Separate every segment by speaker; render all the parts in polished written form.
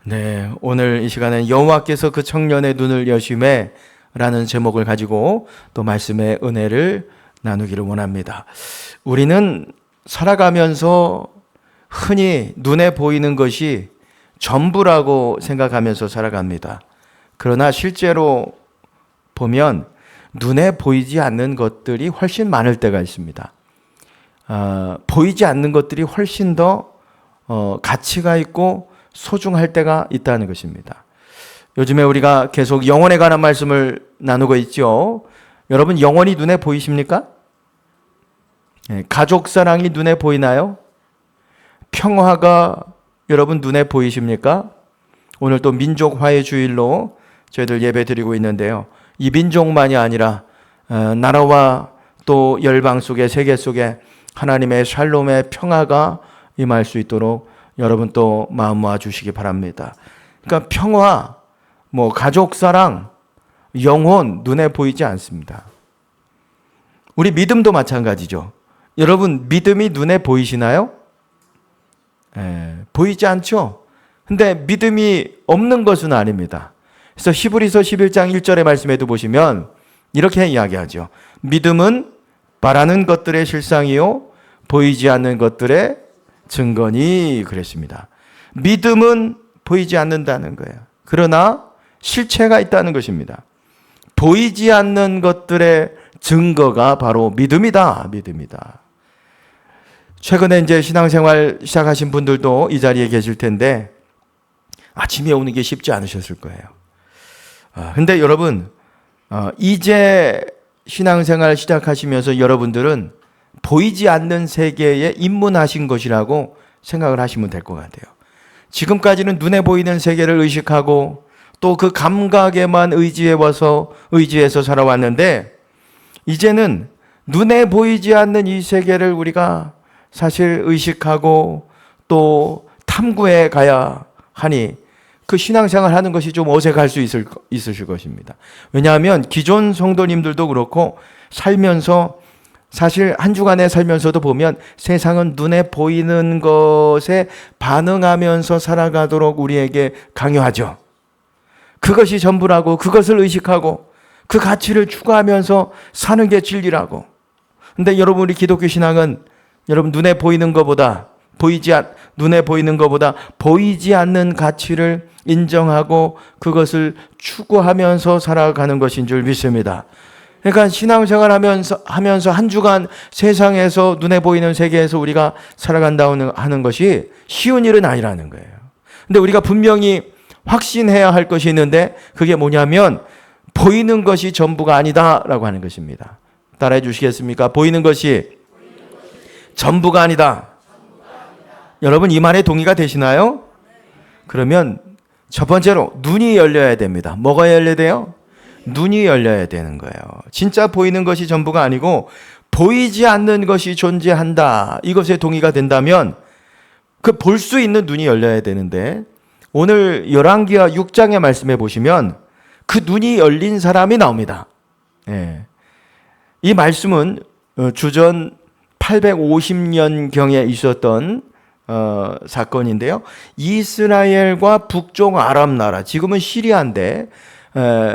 Speaker 1: 네, 오늘 이 시간엔 여호와께서 그 청년의 눈을 여심해 라는 제목을 가지고 또 말씀의 은혜를 나누기를 원합니다. 우리는 살아가면서 흔히 눈에 보이는 것이 전부라고 생각하면서 살아갑니다. 그러나 실제로 보면 눈에 보이지 않는 것들이 훨씬 많을 때가 있습니다. 보이지 않는 것들이 훨씬 더 가치가 있고 소중할 때가 있다는 것입니다. 요즘에 우리가 계속 영혼에 관한 말씀을 나누고 있죠. 여러분, 영혼이 눈에 보이십니까? 가족 사랑이 눈에 보이나요? 평화가 여러분 눈에 보이십니까? 오늘 또 민족 화해 주일로 저희들 예배 드리고 있는데요. 이 민족만이 아니라 나라와 또 열방 속에, 세계 속에 하나님의 샬롬의 평화가 임할 수 있도록 여러분 또 마음 모아 주시기 바랍니다. 그러니까 평화, 가족 사랑, 영혼 눈에 보이지 않습니다. 우리 믿음도 마찬가지죠. 여러분 믿음이 눈에 보이시나요? 보이지 않죠? 근데 믿음이 없는 것은 아닙니다. 그래서 히브리서 11장 1절의 말씀에도 보시면 이렇게 이야기하죠. 믿음은 바라는 것들의 실상이요 보이지 않는 것들의 증거니 그랬습니다. 믿음은 보이지 않는다는 거예요. 그러나 실체가 있다는 것입니다. 보이지 않는 것들의 증거가 바로 믿음이다. 믿음이다. 최근에 이제 신앙생활 시작하신 분들도 이 자리에 계실 텐데 아침에 오는 게 쉽지 않으셨을 거예요. 근데 여러분, 이제 신앙생활 시작하시면서 여러분들은 보이지 않는 세계에 입문하신 것이라고 생각을 하시면 될 것 같아요. 지금까지는 눈에 보이는 세계를 의식하고 또 그 감각에만 의지해서 살아왔는데 이제는 눈에 보이지 않는 이 세계를 우리가 사실 의식하고 또 탐구해 가야 하니 그 신앙생활 하는 것이 좀 어색할 수 있으실 것입니다. 왜냐하면 기존 성도님들도 그렇고 살면서 사실 한 주간에 살면서도 보면 세상은 눈에 보이는 것에 반응하면서 살아가도록 우리에게 강요하죠. 그것이 전부라고 그것을 의식하고 그 가치를 추구하면서 사는 게 진리라고. 근데 여러분 우리 기독교 신앙은 여러분 눈에 보이는 것보다 눈에 보이는 것보다 보이지 않는 가치를 인정하고 그것을 추구하면서 살아가는 것인 줄 믿습니다. 그러니까 신앙생활 하면서 한 주간 세상에서 눈에 보이는 세계에서 우리가 살아간다 하는 것이 쉬운 일은 아니라는 거예요. 근데 우리가 분명히 확신해야 할 것이 있는데 그게 뭐냐면 보이는 것이 전부가 아니다라고 하는 것입니다. 따라해 주시겠습니까? 보이는 것이 전부가 아니다. 여러분 이 말에 동의가 되시나요? 그러면 첫 번째로 눈이 열려야 됩니다. 뭐가 열려야 돼요? 눈이 열려야 되는 거예요. 진짜 보이는 것이 전부가 아니고 보이지 않는 것이 존재한다. 이것에 동의가 된다면 그 볼 수 있는 눈이 열려야 되는데 오늘 열왕기하 6장의 말씀에 보시면 그 눈이 열린 사람이 나옵니다. 이 말씀은 주전 850년경에 있었던 사건인데요. 이스라엘과 북쪽 아랍 나라, 지금은 시리아인데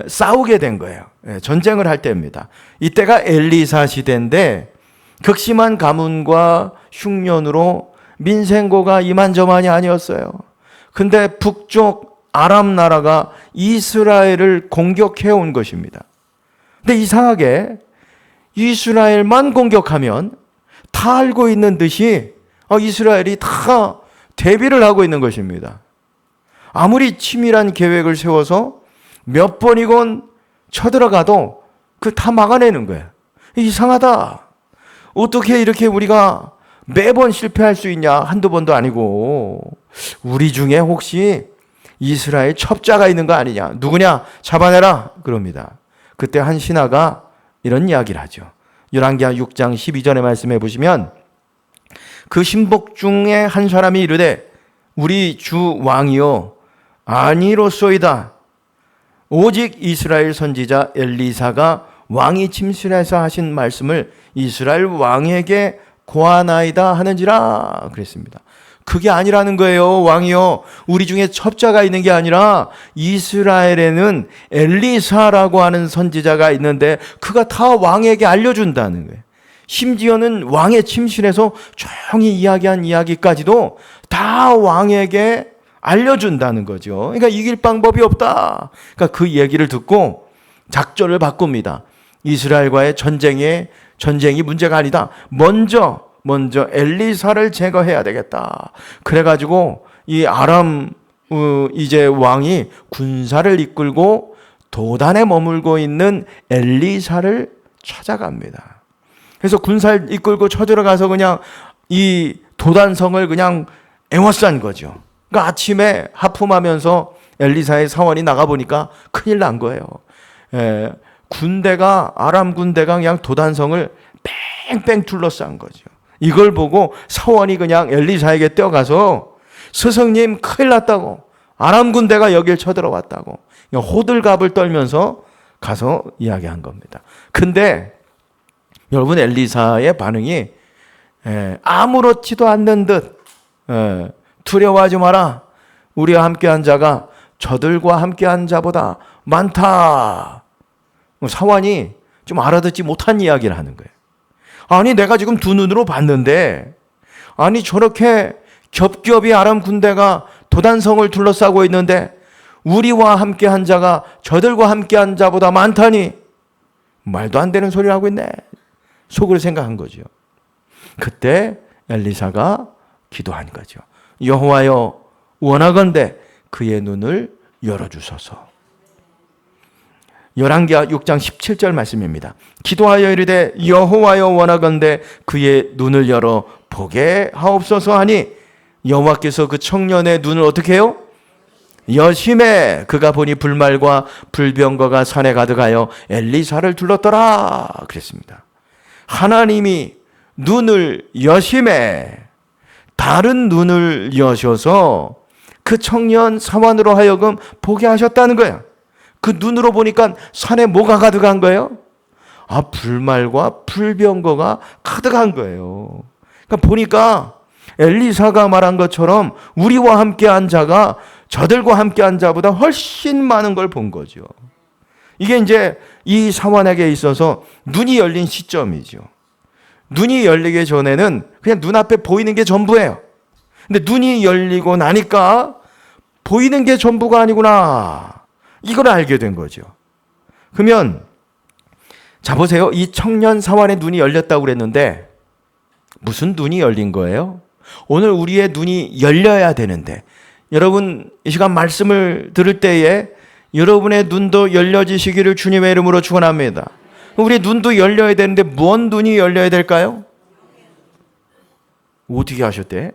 Speaker 1: 싸우게 된 거예요. 전쟁을 할 때입니다. 이때가 엘리사 시대인데 극심한 가뭄과 흉년으로 민생고가 이만저만이 아니었어요. 근데 북쪽 아랍 나라가 이스라엘을 공격해 온 것입니다. 근데 이상하게 이스라엘만 공격하면 다 알고 있는 듯이 이스라엘이 다 대비를 하고 있는 것입니다. 아무리 치밀한 계획을 세워서 몇 번이건 쳐들어가도 그 다 막아내는 거예요. 이상하다. 어떻게 이렇게 우리가 매번 실패할 수 있냐? 한두 번도 아니고 우리 중에 혹시 이스라엘 첩자가 있는 거 아니냐? 누구냐? 잡아내라. 그럽니다. 그때 한 신하가 이런 이야기를 하죠. 열왕기하 6장 12절의 말씀해 보시면 그 신복 중에 한 사람이 이르되 우리 주 왕이요 아니로소이다. 오직 이스라엘 선지자 엘리사가 왕이 침실해서 하신 말씀을 이스라엘 왕에게 고하나이다 하는지라 그랬습니다. 그게 아니라는 거예요. 왕이요. 우리 중에 첩자가 있는 게 아니라 이스라엘에는 엘리사라고 하는 선지자가 있는데 그가 다 왕에게 알려준다는 거예요. 심지어는 왕의 침실에서 조용히 이야기한 이야기까지도 다 왕에게 알려준다는 거죠. 그러니까 이길 방법이 없다. 그러니까 그 얘기를 듣고 작전을 바꿉니다. 이스라엘과의 전쟁이 문제가 아니다. 먼저 엘리사를 제거해야 되겠다. 그래가지고 이 아람 이제 왕이 군사를 이끌고 도단에 머물고 있는 엘리사를 찾아갑니다. 그래서 군사를 이끌고 쳐들어가서 그냥 이 도단성을 그냥 애워싼 거죠. 그러니까 아침에 하품하면서 엘리사의 사원이 나가보니까 큰일 난 거예요. 아람 군대가 그냥 도단성을 뺑뺑 둘러싼 거죠. 이걸 보고 사원이 그냥 엘리사에게 뛰어가서 스승님 큰일 났다고, 아람 군대가 여길 쳐들어왔다고 호들갑을 떨면서 가서 이야기한 겁니다. 근데 여러분, 엘리사의 반응이 아무렇지도 않는 듯 두려워하지 마라. 우리와 함께한 자가 저들과 함께한 자보다 많다. 사원이 좀 알아듣지 못한 이야기를 하는 거예요. 아니, 내가 지금 두 눈으로 봤는데, 아니 저렇게 겹겹이 아람 군대가 도단성을 둘러싸고 있는데 우리와 함께한 자가 저들과 함께한 자보다 많다니 말도 안 되는 소리를 하고 있네. 속으로 생각한 거죠. 그때 엘리사가 기도한 거죠. 여호와여, 원하건대 그의 눈을 열어주소서. 열왕기하 6장 17절 말씀입니다. 기도하여 이르되 여호와여, 원하건대 그의 눈을 열어 보게 하옵소서 하니 여호와께서 그 청년의 눈을 어떻게 해요? 여심해. 그가 보니 불말과 불병거가 산에 가득하여 엘리사를 둘렀더라 그랬습니다. 하나님이 눈을 여심해, 다른 눈을 여셔서 그 청년 사환으로 하여금 보게 하셨다는 거야. 그 눈으로 보니까 산에 뭐가 가득한 거예요? 불말과 불병거가 가득한 거예요. 그러니까 보니까 엘리사가 말한 것처럼 우리와 함께한 자가 저들과 함께한 자보다 훨씬 많은 걸 본 거죠. 이게 이제 이 사환에게 있어서 눈이 열린 시점이죠. 눈이 열리기 전에는 그냥 눈앞에 보이는 게 전부예요. 근데 눈이 열리고 나니까 보이는 게 전부가 아니구나, 이걸 알게 된 거죠. 그러면 자 보세요. 이 청년 사환의 눈이 열렸다고 그랬는데 무슨 눈이 열린 거예요? 오늘 우리의 눈이 열려야 되는데, 여러분 이 시간 말씀을 들을 때에 여러분의 눈도 열려지시기를 주님의 이름으로 축원합니다. 우리 눈도 열려야 되는데 뭔 눈이 열려야 될까요? 어떻게 하셨대?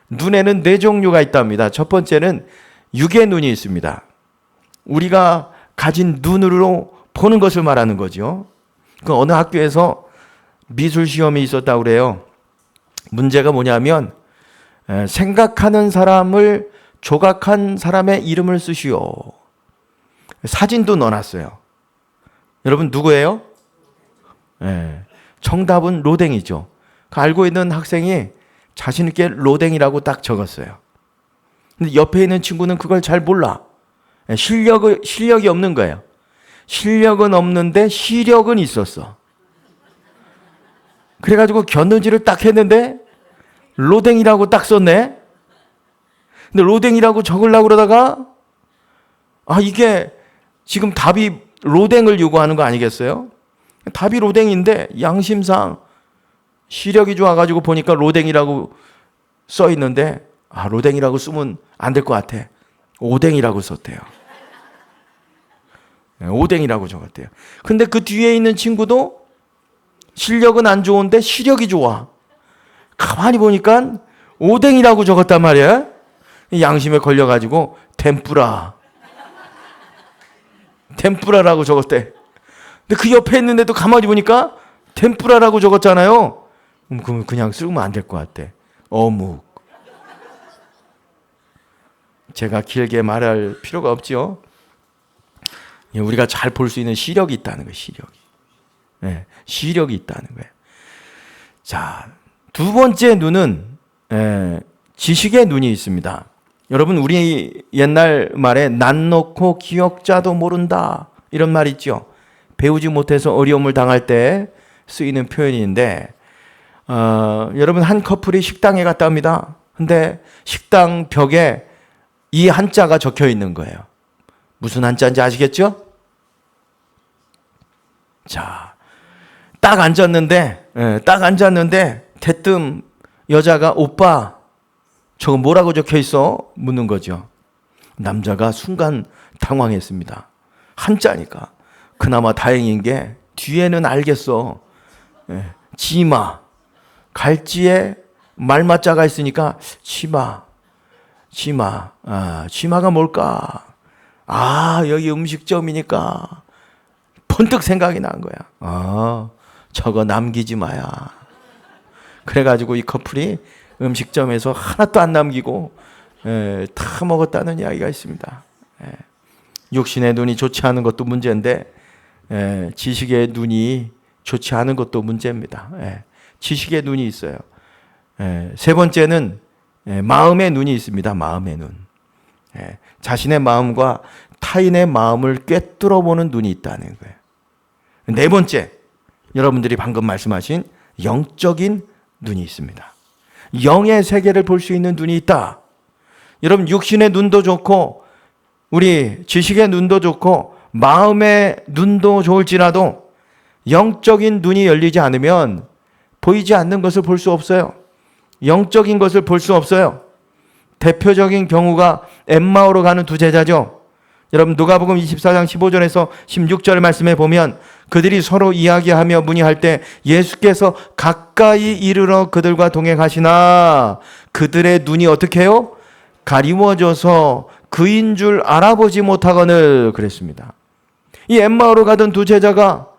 Speaker 1: 눈에는 네 종류가 있답니다. 첫 번째는 육의 눈이 있습니다. 우리가 가진 눈으로 보는 것을 말하는 거죠. 그 어느 학교에서 미술 시험이 있었다고 그래요. 문제가 뭐냐면 생각하는 사람을 조각한 사람의 이름을 쓰시오. 사진도 넣어놨어요. 여러분 누구예요? 정답은 로댕이죠. 알고 있는 학생이 자신 있게 로댕이라고 딱 적었어요. 근데 옆에 있는 친구는 그걸 잘 몰라. 실력이 없는 거예요. 실력은 없는데 시력은 있었어. 그래가지고 견눈질을 딱 했는데 로댕이라고 딱 썼네. 근데 로댕이라고 적으려고 그러다가 이게 지금 답이 로댕을 요구하는 거 아니겠어요? 답이 로댕인데 양심상 시력이 좋아가지고 보니까 로댕이라고 써 있는데 로댕이라고 쓰면 안 될 것 같아. 오댕이라고 썼대요. 오댕이라고 적었대요. 근데 그 뒤에 있는 친구도 실력은 안 좋은데 시력이 좋아. 가만히 보니까 오댕이라고 적었단 말이야. 양심에 걸려가지고 템뿌라라고 적었대. 근데 그 옆에 있는데도 가만히 보니까 템뿌라라고 적었잖아요. 그럼 그냥 쓰면 안 될 것 같대. 어묵. 제가 길게 말할 필요가 없죠. 우리가 잘 볼 수 있는 시력이 있다는 거예요. 시력이 있다는 거예요. 자, 두 번째 눈은 지식의 눈이 있습니다. 여러분, 우리 옛날 말에 난 놓고 기억자도 모른다 이런 말 있죠. 배우지 못해서 어려움을 당할 때 쓰이는 표현인데, 여러분, 한 커플이 식당에 갔다 옵니다. 근데 식당 벽에 이 한자가 적혀 있는 거예요. 무슨 한자인지 아시겠죠? 자, 딱 앉았는데 대뜸 여자가 오빠 저거 뭐라고 적혀 있어? 묻는 거죠. 남자가 순간 당황했습니다. 한자니까. 그나마 다행인 게 뒤에는 알겠어. 지마. 갈지에 말맞자가 있으니까 치마. 치마가 뭘까? 여기 음식점이니까 번뜩 생각이 난 거야. 저거 남기지 마야. 그래가지고 이 커플이 음식점에서 하나도 안 남기고 다 먹었다는 이야기가 있습니다. 육신의 눈이 좋지 않은 것도 문제인데 지식의 눈이 좋지 않은 것도 문제입니다. 지식의 눈이 있어요. 세 번째는 마음의 눈이 있습니다. 마음의 눈. 자신의 마음과 타인의 마음을 꿰뚫어 보는 눈이 있다는 거예요. 네 번째, 여러분들이 방금 말씀하신 영적인 눈이 있습니다. 영의 세계를 볼 수 있는 눈이 있다. 여러분, 육신의 눈도 좋고 우리 지식의 눈도 좋고 마음의 눈도 좋을지라도 영적인 눈이 열리지 않으면 보이지 않는 것을 볼 수 없어요. 영적인 것을 볼 수 없어요. 대표적인 경우가 엠마오로 가는 두 제자죠. 여러분, 누가복음 24장 15절에서 16절 말씀에 보면 그들이 서로 이야기하며 문의할 때 예수께서 가까이 이르러 그들과 동행하시나 그들의 눈이 어떻게 해요? 가리워져서 그인 줄 알아보지 못하거늘 그랬습니다. 이 엠마오로 가던 두 제자가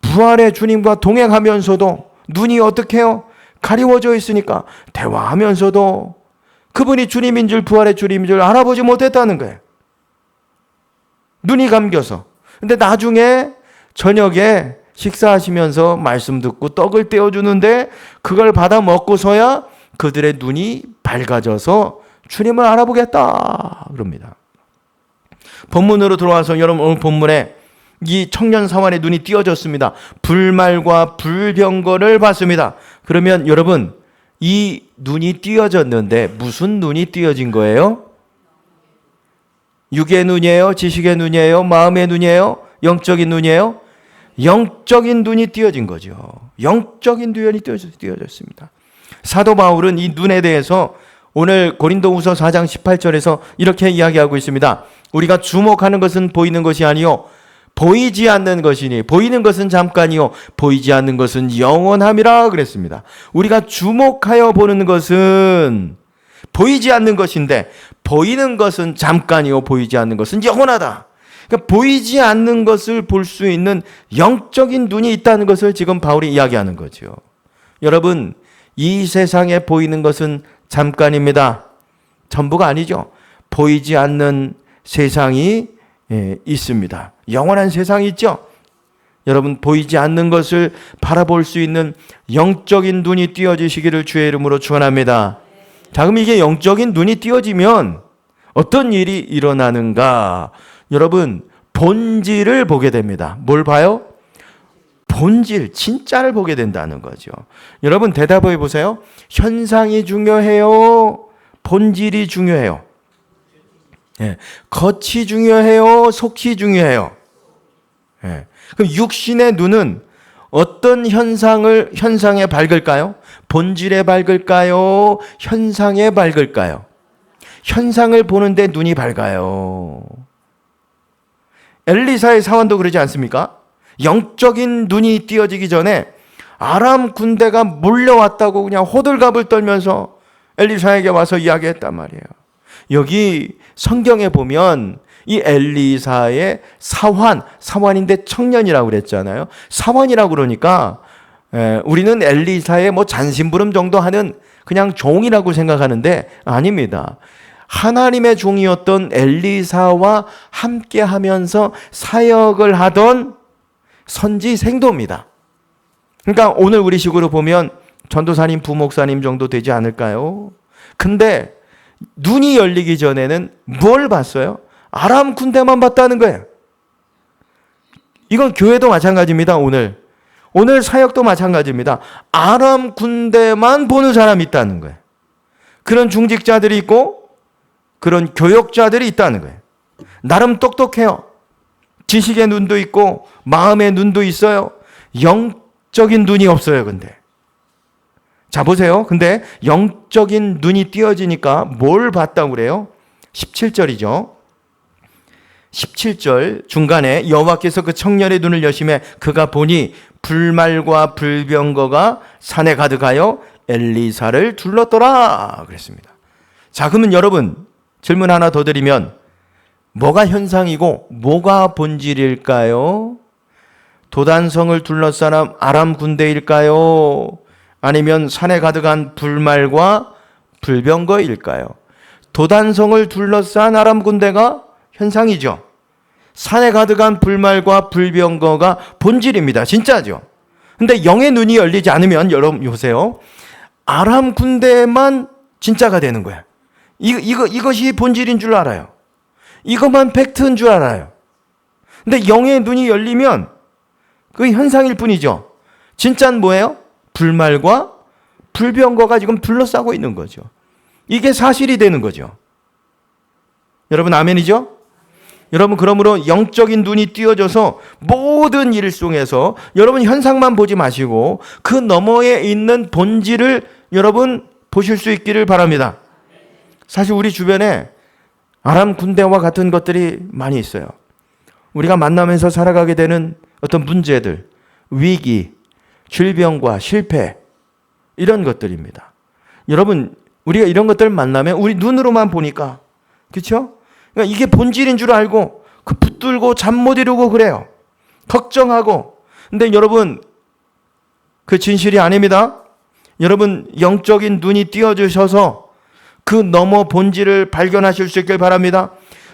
Speaker 1: 부활의 주님과 동행하면서도 눈이 어떻게 해요? 가리워져 있으니까 대화하면서도 그분이 주님인 줄, 부활의 주님인 줄 알아보지 못했다는 거예요. 눈이 감겨서. 근데 나중에 저녁에 식사하시면서 말씀 듣고 떡을 떼어주는데 그걸 받아 먹고서야 그들의 눈이 밝아져서 주님을 알아보겠다 그럽니다. 본문으로 들어와서 여러분, 오늘 본문에 이 청년 사환의 눈이 띄어졌습니다. 불말과 불병거를 봤습니다. 그러면 여러분, 이 눈이 띄어졌는데 무슨 눈이 띄어진 거예요? 육의 눈이에요? 지식의 눈이에요? 마음의 눈이에요? 영적인 눈이에요? 영적인 눈이 띄어진 거죠. 영적인 눈이 띄어졌습니다. 사도 바울은 이 눈에 대해서 오늘 고린도후서 4장 18절에서 이렇게 이야기하고 있습니다. 우리가 주목하는 것은 보이는 것이 아니요 보이지 않는 것이니 보이는 것은 잠깐이요 보이지 않는 것은 영원함이라 그랬습니다. 우리가 주목하여 보는 것은 보이지 않는 것인데 보이는 것은 잠깐이요 보이지 않는 것은 영원하다. 그러니까 보이지 않는 것을 볼 수 있는 영적인 눈이 있다는 것을 지금 바울이 이야기하는 거죠. 여러분, 이 세상에 보이는 것은 잠깐입니다. 전부가 아니죠. 보이지 않는 세상이 있습니다. 영원한 세상이 있죠. 여러분, 보이지 않는 것을 바라볼 수 있는 영적인 눈이 띄어지시기를 주의 이름으로 축원합니다. 자, 그럼 이게 영적인 눈이 띄어지면 어떤 일이 일어나는가? 여러분, 본질을 보게 됩니다. 뭘 봐요? 본질, 진짜를 보게 된다는 거죠. 여러분, 대답해 보세요. 현상이 중요해요? 본질이 중요해요? 겉이 중요해요? 속이 중요해요? 그럼 육신의 눈은 어떤 현상에 밝을까요? 본질에 밝을까요? 현상에 밝을까요? 현상을 보는데 눈이 밝아요. 엘리사의 사환도 그러지 않습니까? 영적인 눈이 띄어지기 전에 아람 군대가 몰려왔다고 그냥 호들갑을 떨면서 엘리사에게 와서 이야기했단 말이에요. 여기 성경에 보면 이 엘리사의 사환인데 청년이라고 그랬잖아요. 사환이라고 그러니까 우리는 엘리사의 잔심부름 정도 하는 그냥 종이라고 생각하는데 아닙니다. 하나님의 종이었던 엘리사와 함께 하면서 사역을 하던 선지 생도입니다. 그러니까 오늘 우리 식으로 보면 전도사님, 부목사님 정도 되지 않을까요? 근데 눈이 열리기 전에는 뭘 봤어요? 아람 군대만 봤다는 거예요. 이건 교회도 마찬가지입니다. 오늘 사역도 마찬가지입니다. 아람 군대만 보는 사람이 있다는 거예요. 그런 중직자들이 있고 그런 교역자들이 있다는 거예요. 나름 똑똑해요. 지식의 눈도 있고 마음의 눈도 있어요. 영적인 눈이 없어요. 근데 자 보세요. 근데 영적인 눈이 띄어지니까 뭘 봤다고 그래요? 17절이죠. 17절 중간에 여호와께서 그 청년의 눈을 여심해 그가 보니 불말과 불병거가 산에 가득하여 엘리사를 둘렀더라 그랬습니다. 자, 그러면 여러분 질문 하나 더 드리면 뭐가 현상이고 뭐가 본질일까요? 도단성을 둘러싸는 아람 군대일까요? 아니면 산에 가득한 불말과 불병거일까요? 도단성을 둘러싼 아람 군대가 현상이죠. 산에 가득한 불말과 불병거가 본질입니다. 진짜죠. 근데 영의 눈이 열리지 않으면 여러분 보세요. 아람 군대만 진짜가 되는 거야. 이것이 본질인 줄 알아요. 이것만 팩트인 줄 알아요. 근데 영의 눈이 열리면 그 현상일 뿐이죠. 진짜는 뭐예요? 불말과 불병거가 지금 둘러싸고 있는 거죠. 이게 사실이 되는 거죠. 여러분 아멘이죠? 여러분 그러므로 영적인 눈이 띄어져서 모든 일 속에서 여러분 현상만 보지 마시고 그 너머에 있는 본질을 여러분 보실 수 있기를 바랍니다. 사실 우리 주변에 아람 군대와 같은 것들이 많이 있어요. 우리가 만나면서 살아가게 되는 어떤 문제들, 위기, 질병과 실패 이런 것들입니다. 여러분 우리가 이런 것들을 만나면 우리 눈으로만 보니까 그렇죠? 그러니까 이게 본질인 줄 알고 그 붙들고 잠 못 이루고 그래요. 걱정하고. 근데 여러분 그 진실이 아닙니다. 여러분 영적인 눈이 띄어주셔서 그 너머 본질을 발견하실 수 있길 바랍니다.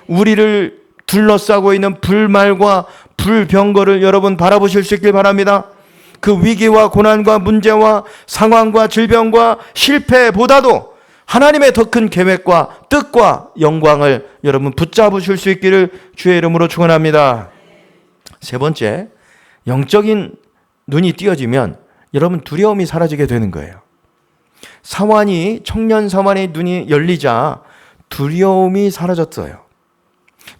Speaker 1: 우리를 둘러싸고 있는 불말과 불병거를 여러분 바라보실 수 있길 바랍니다. 그 위기와 고난과 문제와 상황과 질병과 실패보다도 하나님의 더 큰 계획과 뜻과 영광을 여러분 붙잡으실 수 있기를 주의 이름으로 축원합니다. 세 번째, 영적인 눈이 띄어지면 여러분 두려움이 사라지게 되는 거예요. 청년 사환의 눈이 열리자 두려움이 사라졌어요.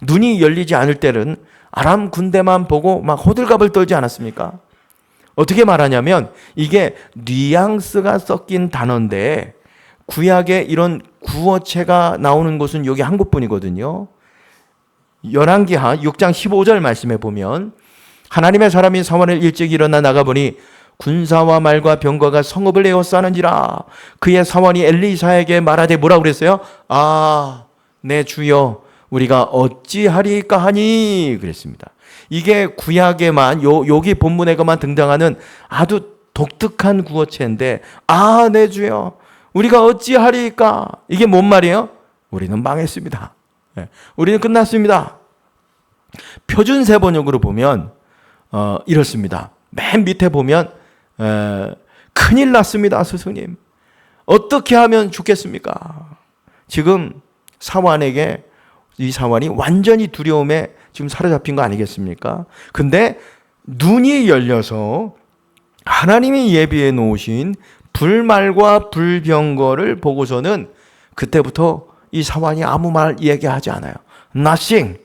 Speaker 1: 눈이 열리지 않을 때는 아람 군대만 보고 막 호들갑을 떨지 않았습니까? 어떻게 말하냐면 이게 뉘앙스가 섞인 단어인데 구약에 이런 구어체가 나오는 곳은 여기 한 곳뿐이거든요. 열왕기하 6장 15절 말씀에 보면 하나님의 사람이 사환을 일찍 일어나 나가보니 군사와 말과 병거가 성읍을 에워싸는지라. 그의 사환이 엘리사에게 말하되 뭐라고 그랬어요? 내 주여 우리가 어찌하리까 하니 그랬습니다. 이게 구약에만 여기 본문에만 등장하는 아주 독특한 구어체인데 내 주여 우리가 어찌하리까. 이게 뭔 말이에요? 우리는 망했습니다. 우리는 끝났습니다. 표준세 번역으로 보면 이렇습니다. 맨 밑에 보면 큰일 났습니다. 스승님. 어떻게 하면 좋겠습니까? 지금 사환에게 이 사환이 완전히 두려움에 지금 사로잡힌 거 아니겠습니까? 근데 눈이 열려서 하나님이 예비해 놓으신 불말과 불병거를 보고서는 그때부터 이 사환이 아무 말 얘기하지 않아요. Nothing.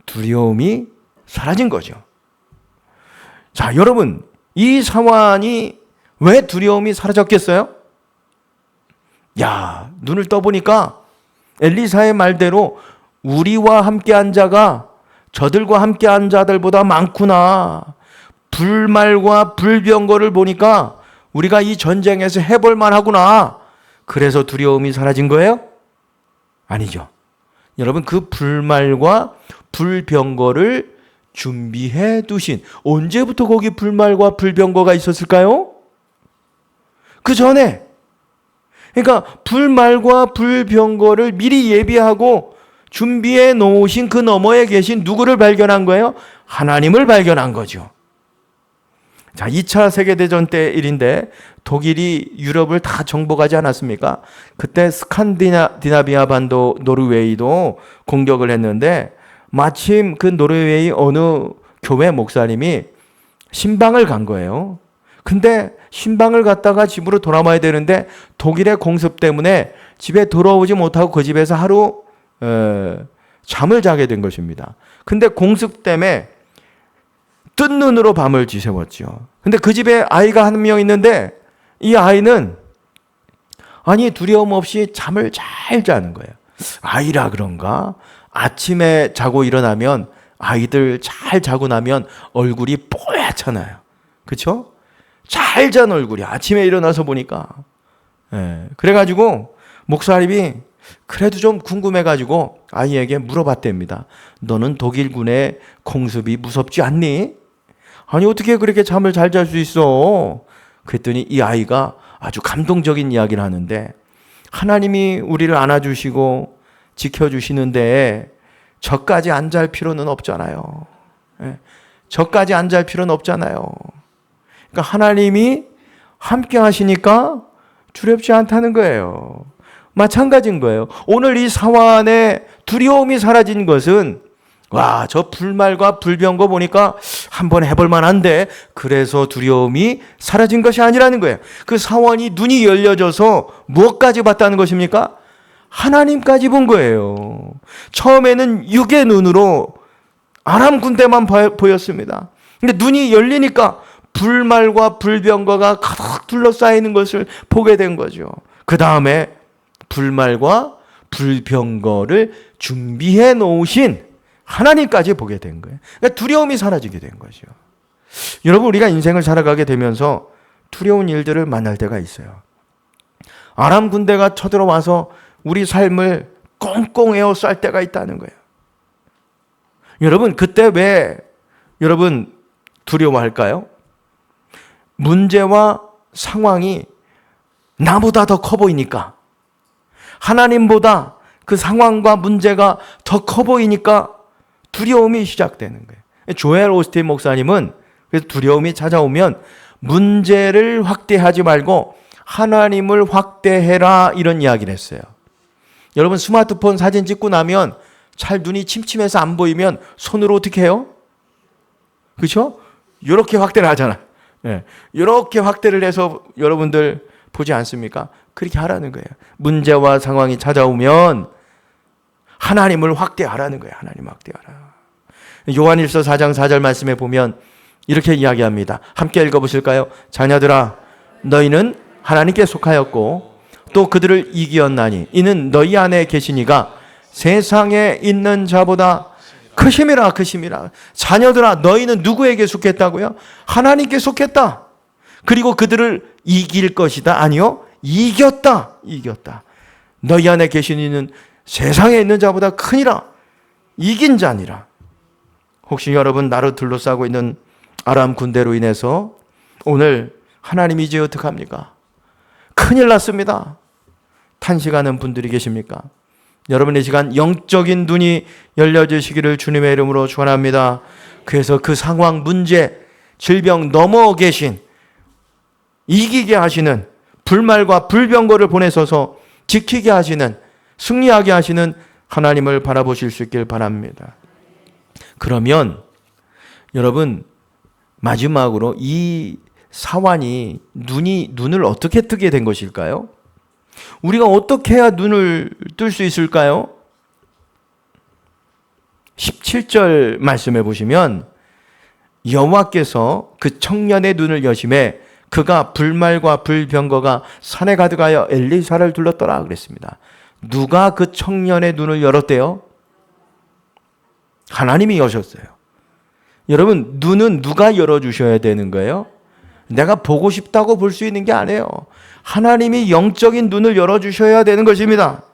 Speaker 1: 두려움이 사라진 거죠. 자, 여러분, 이 사환이 왜 두려움이 사라졌겠어요? 눈을 떠보니까 엘리사의 말대로 우리와 함께한 자가 저들과 함께한 자들보다 많구나. 불말과 불병거를 보니까 우리가 이 전쟁에서 해볼 만하구나. 그래서 두려움이 사라진 거예요? 아니죠. 여러분 그 불말과 불병거를 준비해 두신 언제부터 거기 불말과 불병거가 있었을까요? 그 전에. 그러니까 불말과 불병거를 미리 예비하고 준비해 놓으신 그 너머에 계신 누구를 발견한 거예요? 하나님을 발견한 거죠. 자, 2차 세계대전 때 일인데 독일이 유럽을 다 정복하지 않았습니까? 그때 스칸디나비아 반도 노르웨이도 공격을 했는데 마침 그 노르웨이 어느 교회 목사님이 신방을 간 거예요. 근데 신방을 갔다가 집으로 돌아와야 되는데 독일의 공습 때문에 집에 돌아오지 못하고 그 집에서 하루 잠을 자게 된 것입니다. 근데 공습 때문에 뜬 눈으로 밤을 지새웠죠. 근데 그 집에 아이가 한 명 있는데 이 아이는 두려움 없이 잠을 잘 자는 거예요. 아이라 그런가? 아침에 자고 일어나면 아이들 잘 자고 나면 얼굴이 뽀얗잖아요. 그렇죠? 잘 잔 얼굴이 아침에 일어나서 보니까. 그래가지고 목사님이 그래도 좀 궁금해가지고 아이에게 물어봤답니다. 너는 독일군의 공습이 무섭지 않니? 어떻게 그렇게 잠을 잘 잘 수 있어? 그랬더니 이 아이가 아주 감동적인 이야기를 하는데 하나님이 우리를 안아주시고 지켜주시는데 저까지 안 잘 필요는 없잖아요. 저까지 안 잘 필요는 없잖아요. 그러니까 하나님이 함께 하시니까 두렵지 않다는 거예요. 마찬가지인 거예요. 오늘 이 사환의 두려움이 사라진 것은 저 불말과 불병거 보니까 한번 해볼 만한데 그래서 두려움이 사라진 것이 아니라는 거예요. 그 사환이 눈이 열려져서 무엇까지 봤다는 것입니까? 하나님까지 본 거예요. 처음에는 육의 눈으로 아람 군대만 보였습니다. 근데 눈이 열리니까 불말과 불병거가 가득 둘러싸이는 것을 보게 된 거죠. 그 다음에 불말과 불병거를 준비해 놓으신 하나님까지 보게 된 거예요. 그러니까 두려움이 사라지게 된 거죠. 여러분, 우리가 인생을 살아가게 되면서 두려운 일들을 만날 때가 있어요. 아람 군대가 쳐들어와서 우리 삶을 꽁꽁 에워쌀 때가 있다는 거예요. 여러분, 그때 왜 여러분 두려워할까요? 문제와 상황이 나보다 더 커 보이니까, 하나님보다 그 상황과 문제가 더 커 보이니까 두려움이 시작되는 거예요. 조엘 오스틴 목사님은 그래서 두려움이 찾아오면 문제를 확대하지 말고 하나님을 확대해라 이런 이야기를 했어요. 여러분, 스마트폰 사진 찍고 나면 잘 눈이 침침해서 안 보이면 손으로 어떻게 해요? 그렇죠? 이렇게 확대를 하잖아요. 이렇게 확대를 해서 여러분들 보지 않습니까? 그렇게 하라는 거예요. 문제와 상황이 찾아오면 하나님을 확대하라는 거예요. 하나님 확대하라. 요한일서 4장 4절 말씀에 보면 이렇게 이야기합니다. 함께 읽어보실까요? 자녀들아, 너희는 하나님께 속하였고 또 그들을 이기었나니 이는 너희 안에 계시니가 세상에 있는 자보다 크심이라. 자녀들아, 너희는 누구에게 속했다고요? 하나님께 속했다. 그리고 그들을 이길 것이다. 아니요, 이겼다. 너희 안에 계신 이는 세상에 있는 자보다 크니라. 이긴 자니라. 혹시 여러분 나를 둘러싸고 있는 아람 군대로 인해서 오늘 하나님이 이제 어떡합니까? 큰일 났습니다. 탄식하는 분들이 계십니까? 여러분의 시간 영적인 눈이 열려지시기를 주님의 이름으로 축원합니다. 그래서 그 상황, 문제, 질병 넘어 계신, 이기게 하시는, 불말과 불병거를 보내셔서 지키게 하시는, 승리하게 하시는 하나님을 바라보실 수 있길 바랍니다. 그러면 여러분, 마지막으로 이 사환이 눈을 어떻게 뜨게 된 것일까요? 우리가 어떻게 해야 눈을 뜰 수 있을까요? 17절 말씀해 보시면 여호와께서 그 청년의 눈을 여심해 그가 불말과 불병거가 산에 가득하여 엘리사를 둘렀더라 그랬습니다. 누가 그 청년의 눈을 열었대요? 하나님이 여셨어요. 여러분, 눈은 누가 열어주셔야 되는 거예요? 내가 보고 싶다고 볼 수 있는 게 아니에요. 하나님이 영적인 눈을 열어주셔야 되는 것입니다.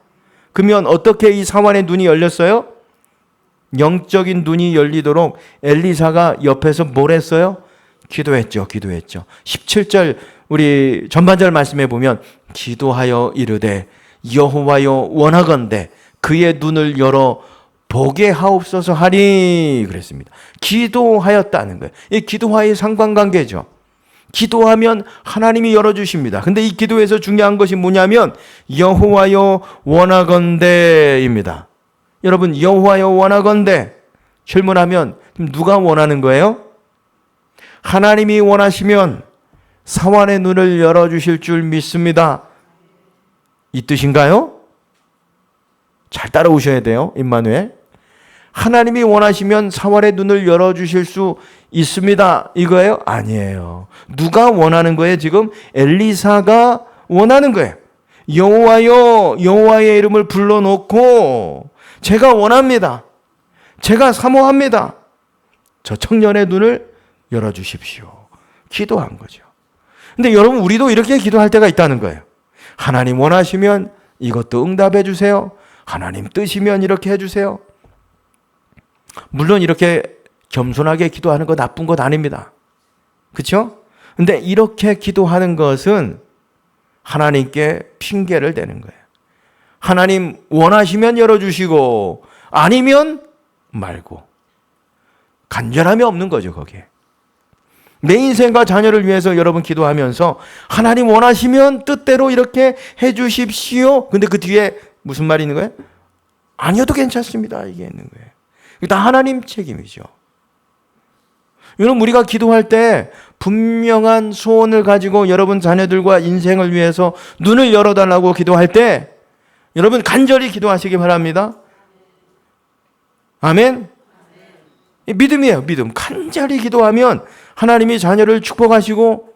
Speaker 1: 그러면 어떻게 이 사환의 눈이 열렸어요? 영적인 눈이 열리도록 엘리사가 옆에서 뭘 했어요? 기도했죠. 17절 우리 전반절 말씀에 보면 기도하여 이르되 여호와여 원하건대 그의 눈을 열어 보게 하옵소서 하리 그랬습니다. 기도하였다는 거예요. 이 기도와의 상관관계죠. 기도하면 하나님이 열어주십니다. 근데 이 기도에서 중요한 것이 뭐냐면 여호와여 원하건대입니다. 여러분, 여호와여 원하건대 질문하면 누가 원하는 거예요? 하나님이 원하시면 사환의 눈을 열어주실 줄 믿습니다. 이 뜻인가요? 잘 따라오셔야 돼요. 임마누엘. 하나님이 원하시면 사환의 눈을 열어주실 수 있습니다. 이거예요? 아니에요. 누가 원하는 거예요? 지금 엘리사가 원하는 거예요. 여호와여, 여호와의 이름을 불러놓고 제가 원합니다. 제가 사모합니다. 저 청년의 눈을 열어주십시오. 기도한 거죠. 근데 여러분, 우리도 이렇게 기도할 때가 있다는 거예요. 하나님 원하시면 이것도 응답해 주세요. 하나님 뜻이면 이렇게 해주세요. 물론 이렇게 겸손하게 기도하는 거 나쁜 것 아닙니다. 그렇죠? 근데 이렇게 기도하는 것은 하나님께 핑계를 대는 거예요. 하나님 원하시면 열어주시고 아니면 말고. 간절함이 없는 거죠, 거기에. 내 인생과 자녀를 위해서 여러분 기도하면서 하나님 원하시면 뜻대로 이렇게 해 주십시오. 근데 그 뒤에 무슨 말이 있는 거예요? 아니어도 괜찮습니다. 이게 있는 거예요. 다 하나님 책임이죠. 여러분, 우리가 기도할 때 분명한 소원을 가지고 여러분 자녀들과 인생을 위해서 눈을 열어달라고 기도할 때 여러분 간절히 기도하시기 바랍니다. 아멘. 믿음이에요. 믿음. 간절히 기도하면 하나님이 자녀를 축복하시고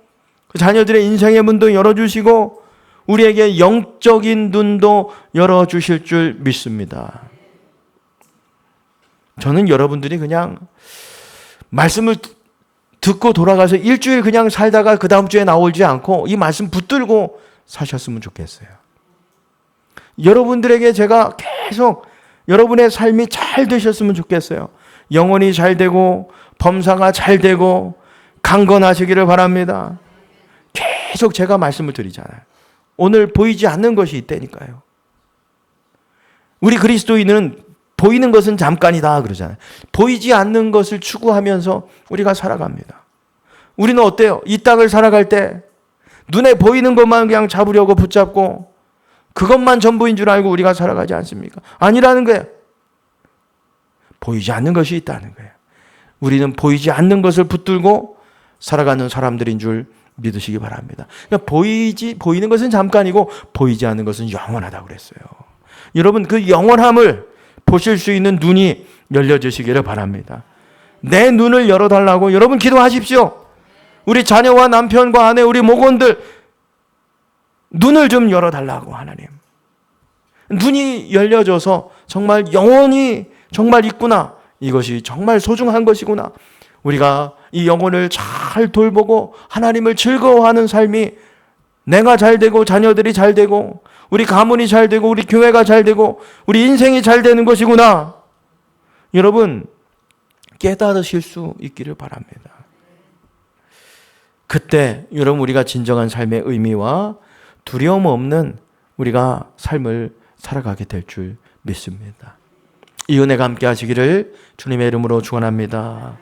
Speaker 1: 그 자녀들의 인생의 문도 열어주시고 우리에게 영적인 눈도 열어주실 줄 믿습니다. 저는 여러분들이 그냥 말씀을 듣고 돌아가서 일주일 그냥 살다가 그 다음 주에 나오지 않고 이 말씀 붙들고 사셨으면 좋겠어요. 여러분들에게 제가 계속 여러분의 삶이 잘 되셨으면 좋겠어요. 영혼이 잘 되고 범사가 잘 되고 강건하시기를 바랍니다. 계속 제가 말씀을 드리잖아요. 오늘 보이지 않는 것이 있다니까요. 우리 그리스도인은 보이는 것은 잠깐이다 그러잖아요. 보이지 않는 것을 추구하면서 우리가 살아갑니다. 우리는 어때요? 이 땅을 살아갈 때 눈에 보이는 것만 그냥 잡으려고 붙잡고 그것만 전부인 줄 알고 우리가 살아가지 않습니까? 아니라는 거예요. 보이지 않는 것이 있다는 거예요. 우리는 보이지 않는 것을 붙들고 살아가는 사람들인 줄 믿으시기 바랍니다. 그러니까 보이는 것은 잠깐이고 보이지 않는 것은 영원하다고 그랬어요. 여러분, 그 영원함을 보실 수 있는 눈이 열려주시기를 바랍니다. 내 눈을 열어달라고 여러분 기도하십시오. 우리 자녀와 남편과 아내, 우리 목원들 눈을 좀 열어달라고 하나님. 눈이 열려져서 정말 영혼이 정말 있구나. 이것이 정말 소중한 것이구나. 우리가 이 영혼을 잘 돌보고 하나님을 즐거워하는 삶이 내가 잘 되고 자녀들이 잘 되고 우리 가문이 잘 되고 우리 교회가 잘 되고 우리 인생이 잘 되는 것이구나. 여러분 깨달으실 수 있기를 바랍니다. 그때 여러분 우리가 진정한 삶의 의미와 두려움 없는 우리가 삶을 살아가게 될 줄 믿습니다. 이 은혜가 함께 하시기를 주님의 이름으로 축원합니다.